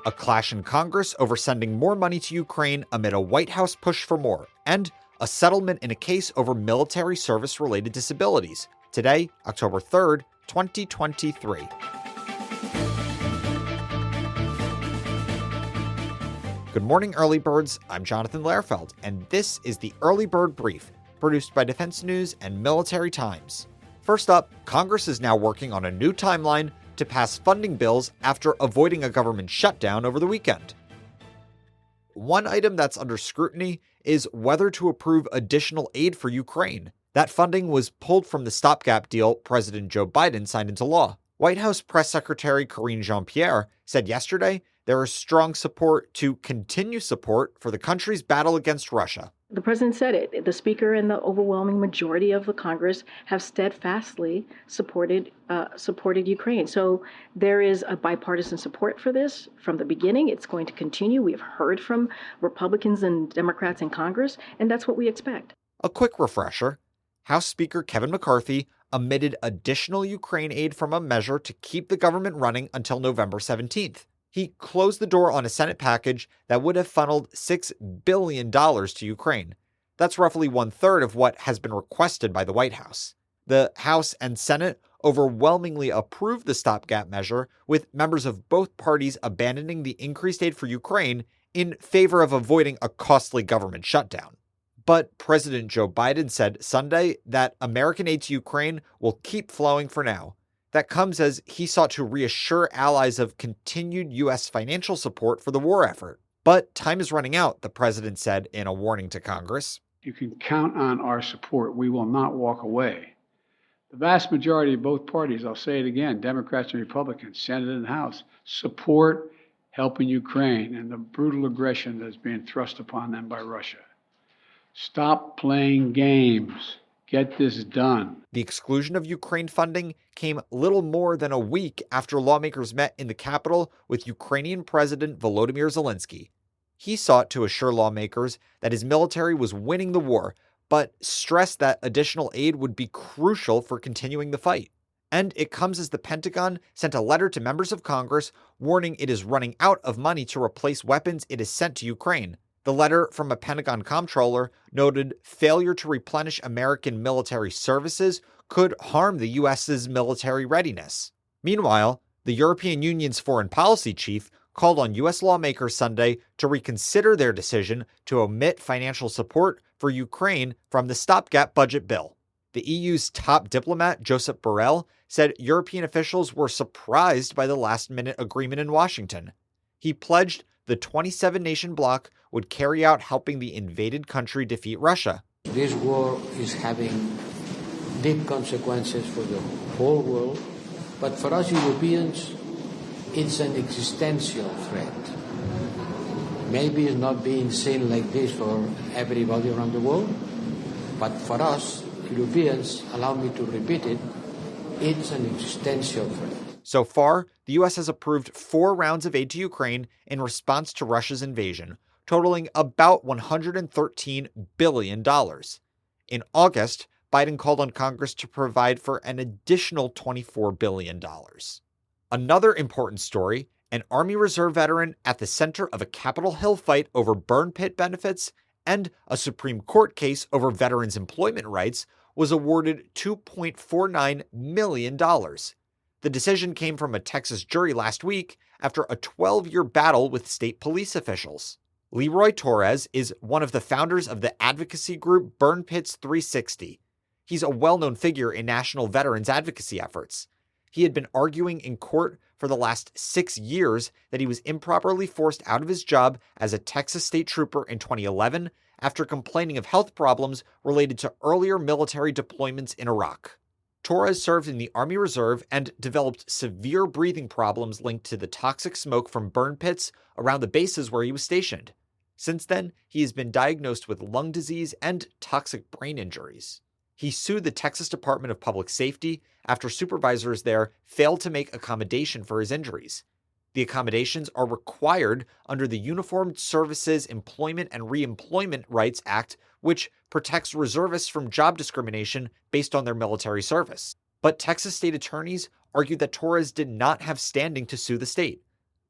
a clash in Congress over sending more money to Ukraine amid a White House push for more, and a settlement in a case over military service-related disabilities. Today, October 3rd, 2023. Good morning, Early Birds. I'm Jonathan Lehrfeld, and this is the Early Bird Brief, produced by Defense News and Military Times. First up, Congress is now working on a new timeline to pass funding bills after avoiding a government shutdown over the weekend. One item that's under scrutiny is whether to approve additional aid for Ukraine. That funding was pulled from the stopgap deal President Joe Biden signed into law. White House Press Secretary Karine Jean-Pierre said yesterday there is strong support to continue support for the country's battle against Russia. The president said it. The speaker and the overwhelming majority of the Congress have steadfastly supported Ukraine. So there is a bipartisan support for this from the beginning. It's going to continue. We've heard from Republicans and Democrats in Congress, and that's what we expect. A quick refresher. House Speaker Kevin McCarthy omitted additional Ukraine aid from a measure to keep the government running until November 17th. He closed the door on a Senate package that would have funneled $6 billion to Ukraine. That's roughly one-third of what has been requested by the White House. The House and Senate overwhelmingly approved the stopgap measure, with members of both parties abandoning the increased aid for Ukraine in favor of avoiding a costly government shutdown. But President Joe Biden said Sunday that American aid to Ukraine will keep flowing for now. That comes as he sought to reassure allies of continued U.S. financial support for the war effort. But time is running out, the president said in a warning to Congress. You can count on our support. We will not walk away. The vast majority of both parties, I'll say it again, Democrats and Republicans, Senate and House, support helping Ukraine and the brutal aggression that's being thrust upon them by Russia. Stop playing games. Get this done. The exclusion of Ukraine funding came little more than a week after lawmakers met in the Capitol with Ukrainian President Volodymyr Zelensky. He sought to assure lawmakers that his military was winning the war, but stressed that additional aid would be crucial for continuing the fight. And it comes as the Pentagon sent a letter to members of Congress warning it is running out of money to replace weapons it has sent to Ukraine. The letter from a Pentagon comptroller noted failure to replenish American military services could harm the U.S.'s military readiness. Meanwhile, the European Union's foreign policy chief called on U.S. lawmakers Sunday to reconsider their decision to omit financial support for Ukraine from the stopgap budget bill. The EU's top diplomat, Josep Borrell, said European officials were surprised by the last-minute agreement in Washington. He pledged the 27-nation bloc would carry out helping the invaded country defeat Russia. This war is having deep consequences for the whole world, but for us Europeans, it's an existential threat. Maybe it's not being seen like this for everybody around the world, but for us Europeans, allow me to repeat it, it's an existential threat. So far, the U.S. has approved 4 rounds of aid to Ukraine in response to Russia's invasion, totaling about $113 billion. In August, Biden called on Congress to provide for an additional $24 billion. Another important story, an Army Reserve veteran at the center of a Capitol Hill fight over burn pit benefits and a Supreme Court case over veterans' employment rights, was awarded $2.49 million. The decision came from a Texas jury last week after a 12-year battle with state police officials. Leroy Torres is one of the founders of the advocacy group Burn Pits 360. He's a well-known figure in national veterans advocacy efforts. He had been arguing in court for the last 6 years that he was improperly forced out of his job as a Texas state trooper in 2011 after complaining of health problems related to earlier military deployments in Iraq. Torres served in the Army Reserve and developed severe breathing problems linked to the toxic smoke from burn pits around the bases where he was stationed. Since then, he has been diagnosed with lung disease and toxic brain injuries. He sued the Texas Department of Public Safety after supervisors there failed to make accommodation for his injuries. The accommodations are required under the Uniformed Services Employment and Reemployment Rights Act, which protects reservists from job discrimination based on their military service. But Texas state attorneys argued that Torres did not have standing to sue the state.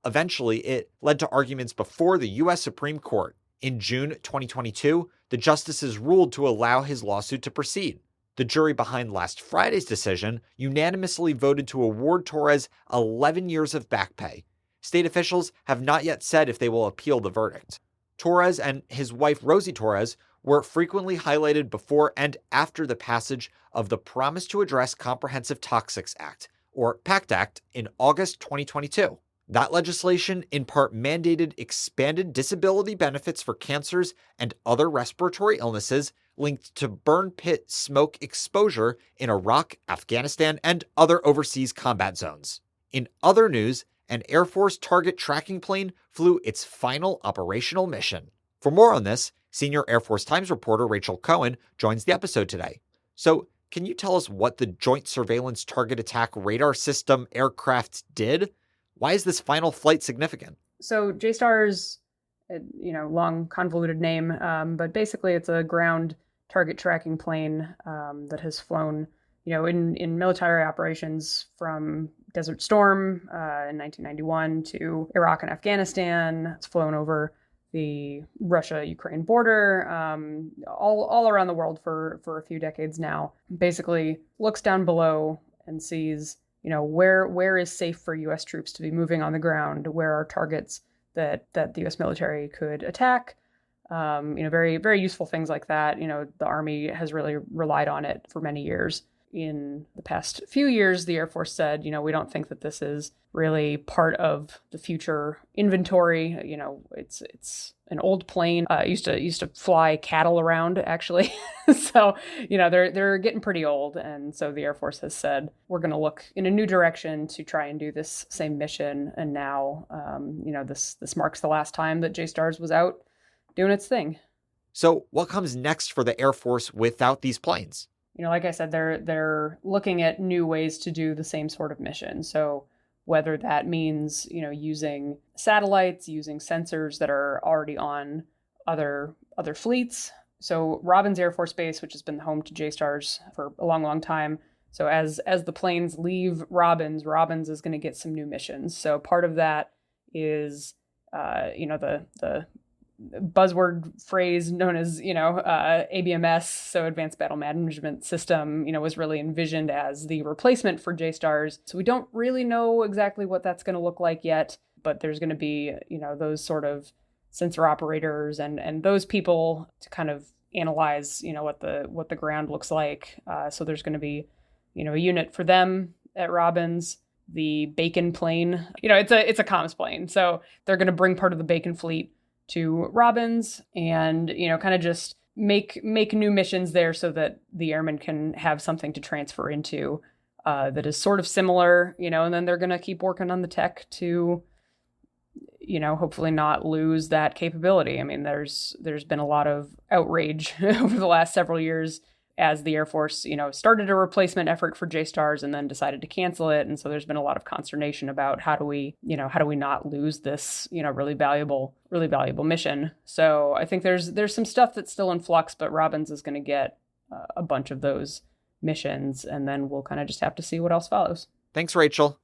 eventually, it led to arguments before the U.S. Supreme Court. In June 2022, the justices ruled to allow his lawsuit to proceed. The jury behind last Friday's decision unanimously voted to award Torres 11 years of back pay. State officials have not yet said if they will appeal the verdict. Torres and his wife Rosie Torres were frequently highlighted before and after the passage of the Promise to Address Comprehensive Toxics Act, or PACT Act, in August 2022. That legislation in part mandated expanded disability benefits for cancers and other respiratory illnesses linked to burn pit smoke exposure in Iraq, Afghanistan, and other overseas combat zones. In other news, an Air Force target tracking plane flew its final operational mission. For more on this, senior Air Force Times reporter Rachel Cohen joins the episode today. So, can you tell us what the Joint Surveillance Target Attack Radar System aircraft did? Why is this final flight significant? So JSTARS, long convoluted name, but basically it's a ground target tracking plane that has flown, in military operations from Desert Storm in 1991 to Iraq and Afghanistan. It's flown over the Russia-Ukraine border, all around the world for a few decades now. Basically looks down below and sees, where is safe for U.S. troops to be moving on the ground? Where are targets that the U.S. military could attack? Very, very useful things like that. The Army has really relied on it for many years. In the past few years, the Air Force said, we don't think that this is really part of the future inventory. It's an old plane. Used to fly cattle around, actually. So, they're getting pretty old. And so the Air Force has said, we're going to look in a new direction to try and do this same mission. And now, this marks the last time that JSTARS was out doing its thing. So what comes next for the Air Force without these planes? Like I said, they're looking at new ways to do the same sort of mission. So whether that means, using satellites, using sensors that are already on other fleets. So Robins Air Force Base, which has been the home to JSTARS for a long, long time. So as the planes leave Robins is going to get some new missions. So part of that is, the buzzword phrase known as, ABMS, so Advanced Battle Management System, was really envisioned as the replacement for JSTARS. So we don't really know exactly what that's going to look like yet, but there's going to be, those sort of sensor operators and those people to kind of analyze, what the ground looks like. So there's going to be, a unit for them at Robins. The Bacon plane, it's a comms plane. So they're going to bring part of the Bacon fleet to Robins and, kind of just make new missions there so that the airmen can have something to transfer into that is sort of similar, and then they're going to keep working on the tech to, hopefully not lose that capability. I mean, there's been a lot of outrage over the last several years as the Air Force, started a replacement effort for JSTARS and then decided to cancel it. And so there's been a lot of consternation about how do we not lose this, really valuable mission. So I think there's some stuff that's still in flux, but Robins is going to get a bunch of those missions, and then we'll kind of just have to see what else follows. Thanks, Rachel.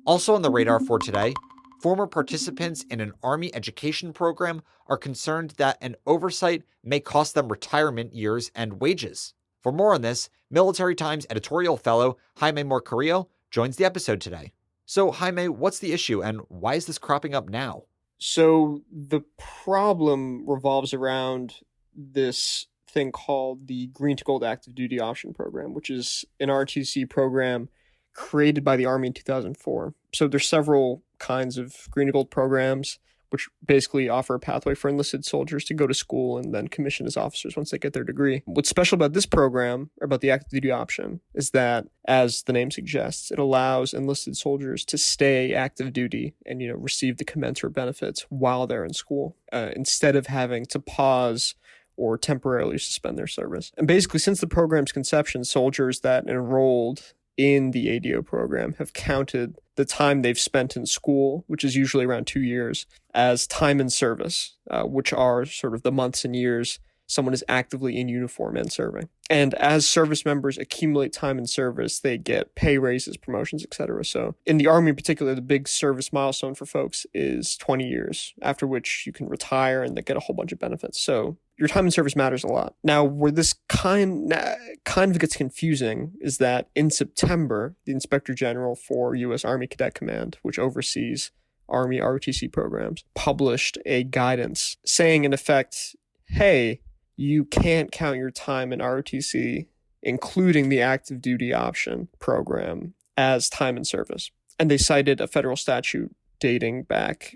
Also on the radar for today, former participants in an Army education program are concerned that an oversight may cost them retirement years and wages. For more on this, Military Times editorial fellow Jaime Morcarillo joins the episode today. So, Jaime, what's the issue and why is this cropping up now? So the problem revolves around this thing called the Green to Gold Active Duty Option Program, which is an RTC program created by the Army in 2004. So there's several kinds of Green to Gold programs, which basically offer a pathway for enlisted soldiers to go to school and then commission as officers once they get their degree. What's special about this program, or about the active duty option, is that, as the name suggests, it allows enlisted soldiers to stay active duty and, receive the commensurate benefits while they're in school, instead of having to pause or temporarily suspend their service. And basically, since the program's conception, soldiers that enrolled in the ADO program have counted the time they've spent in school, which is usually around 2 years, as time in service, which are sort of the months and years someone is actively in uniform and serving. And as service members accumulate time in service, they get pay raises, promotions, etc. So in the Army in particular, the big service milestone for folks is 20 years, after which you can retire and they get a whole bunch of benefits. So your time in service matters a lot. Now, where this kind of gets confusing is that in September, the Inspector General for U.S. Army Cadet Command, which oversees Army ROTC programs, published a guidance saying, in effect, hey, you can't count your time in ROTC, including the active duty option program, as time in service. And they cited a federal statute dating back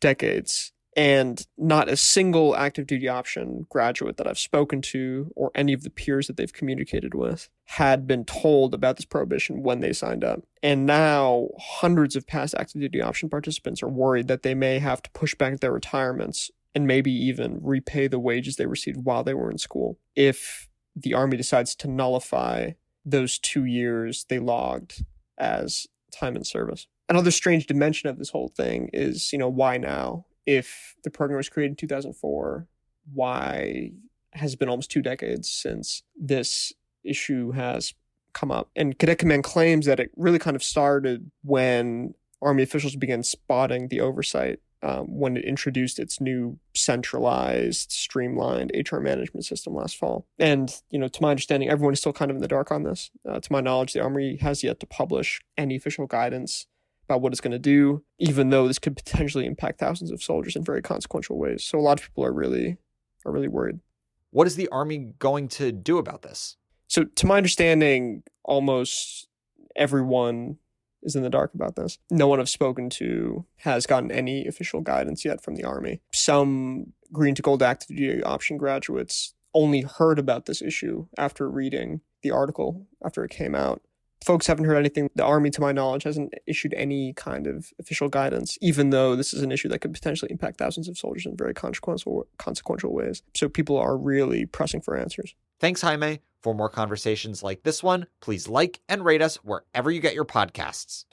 decades. And not a single active duty option graduate that I've spoken to or any of the peers that they've communicated with had been told about this prohibition when they signed up. And now hundreds of past active duty option participants are worried that they may have to push back their retirements and maybe even repay the wages they received while they were in school if the Army decides to nullify those 2 years they logged as time in service. Another strange dimension of this whole thing is, why now? If the program was created in 2004, why has it been almost 2 decades since this issue has come up? And Cadet Command claims that it really kind of started when Army officials began spotting the oversight when it introduced its new centralized, streamlined HR management system last fall. And, to my understanding, everyone is still kind of in the dark on this. To my knowledge, the Army has yet to publish any official guidance about what it's going to do, even though this could potentially impact thousands of soldiers in very consequential ways. So a lot of people are really worried. What is the Army going to do about this? So to my understanding, almost everyone is in the dark about this. No one I've spoken to has gotten any official guidance yet from the Army. Some green to gold active duty option graduates only heard about this issue after reading the article, after it came out. Folks haven't heard anything. The Army, to my knowledge, hasn't issued any kind of official guidance, even though this is an issue that could potentially impact thousands of soldiers in very consequential ways. So people are really pressing for answers. Thanks, Jaime. For more conversations like this one, please like and rate us wherever you get your podcasts.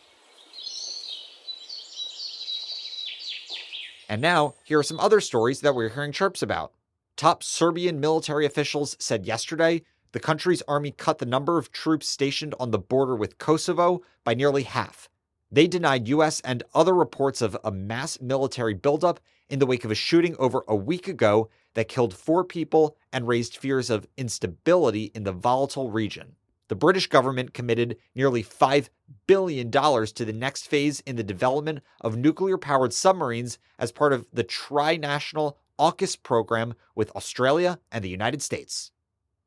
And now, here are some other stories that we're hearing chirps about. Top Serbian military officials said yesterday the country's army cut the number of troops stationed on the border with Kosovo by nearly half. They denied U.S. and other reports of a mass military buildup in the wake of a shooting over a week ago that killed 4 people and raised fears of instability in the volatile region. The British government committed nearly $5 billion to the next phase in the development of nuclear-powered submarines as part of the tri-national AUKUS program with Australia and the United States.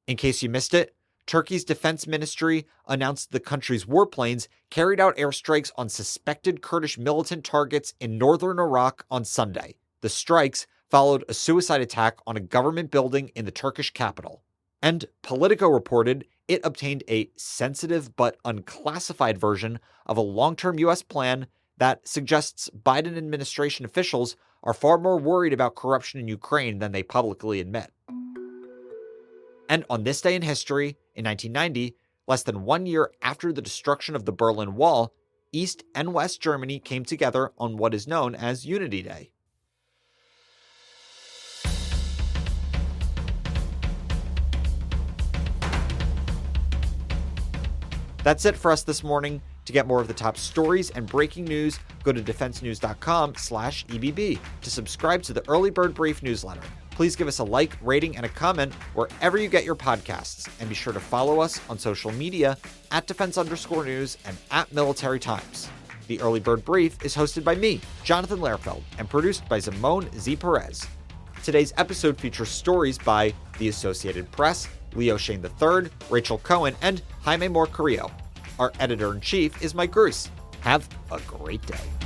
In case you missed it, Turkey's defense ministry announced the country's warplanes carried out airstrikes on suspected Kurdish militant targets in northern Iraq on Sunday. The strikes followed a suicide attack on a government building in the Turkish capital. And Politico reported it obtained a sensitive but unclassified version of a long-term U.S. plan that suggests Biden administration officials are far more worried about corruption in Ukraine than they publicly admit. And on this day in history, in 1990, less than 1 year after the destruction of the Berlin Wall, East and West Germany came together on what is known as Unity Day. That's it for us this morning. To get more of the top stories and breaking news, go to defensenews.com/EBB to subscribe to the Early Bird Brief newsletter. Please give us a like, rating, and a comment wherever you get your podcasts, and be sure to follow us on social media @defense_news and @Military Times. The Early Bird Brief is hosted by me, Jonathan Lehrfeld, and produced by Zimone Z. Perez. Today's episode features stories by The Associated Press, Leo Shane III, Rachel Cohen, and Jaime Moore Carrillo. Our editor-in-chief is Mike Gruss. Have a great day.